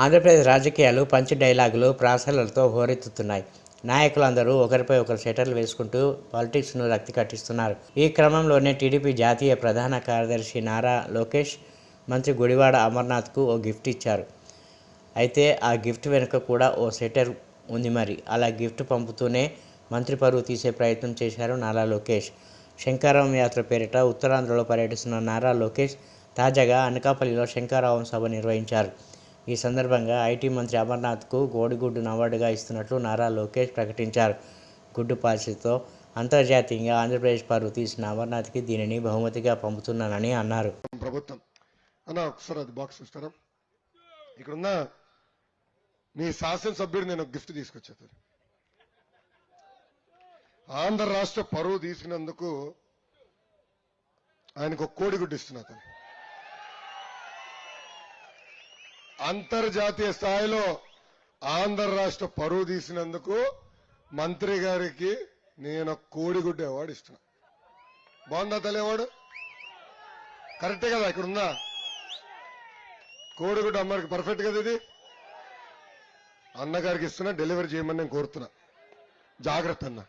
ఆంధ్రప్రదేశ్ రాజకీయాలు పంచ్ డైలాగులు ప్రాసలతో హోరెత్తుతున్నాయి. నాయకులందరూ ఒకరిపై ఒకరు సెటర్లు వేసుకుంటూ పాలిటిక్స్ను రక్తి కట్టిస్తున్నారు. ఈ క్రమంలోనే టీడీపీ జాతీయ ప్రధాన కార్యదర్శి నారా లోకేష్ మంత్రి గుడివాడ అమర్నాథ్కు ఓ గిఫ్ట్ ఇచ్చారు. అయితే ఆ గిఫ్ట్ వెనుక కూడా ఓ సెటర్ ఉంది. మరి అలా గిఫ్ట్ పంపుతూనే మంత్రి పరువు తీసే ప్రయత్నం చేశారు నారా లోకేష్. శంఖారావం యాత్ర పేరిట ఉత్తరాంధ్రలో పర్యటిస్తున్న నారా లోకేష్ తాజాగా అనకాపల్లిలో శంఖారావం సభ నిర్వహించారు. ఈ సందర్భంగా ఐటీ మంత్రి అమర్నాథ్కు కోడిగుడ్డును అవార్డుగా ఇస్తున్నట్లు నారా లోకేష్ ప్రకటించారు. గుడ్డు పాలసీతో అంతర్జాతీయంగా ఆంధ్రప్రదేశ్ పరువు తీసిన అమర్నాథ్కి దీనిని బహుమతిగా పంపుతున్నానని అన్నారు. ప్రభుత్వం అన్న ఒకసారి అది బాక్స్ ఇస్తారా? ఇక్కడున్న మీ శాసనసభ్యుడు నేను గిఫ్ట్ తీసుకొచ్చేది. ఆంధ్ర రాష్ట్ర పరువు తీసుకున్నందుకు ఆయనకు ఒక కోడిగుడ్డు ఇస్తున్నా. అంతర్జాతీయ స్థాయిలో ఆంధ్ర రాష్ట్ర పరువు తీసినందుకు మంత్రి గారికి నేను కోడిగుడ్డు అవార్డు ఇస్తున్నా. బాగుందా తల్లి అవార్డు? కరెక్టే కదా? ఇక్కడ ఉందా కోడిగుడ్డు? అమ్మగారికి పర్ఫెక్ట్ కదా? ఇది అన్నగారికి ఇస్తున్నా, డెలివరీ చేయమని నేను కోరుతున్నా. జాగ్రత్త అన్న.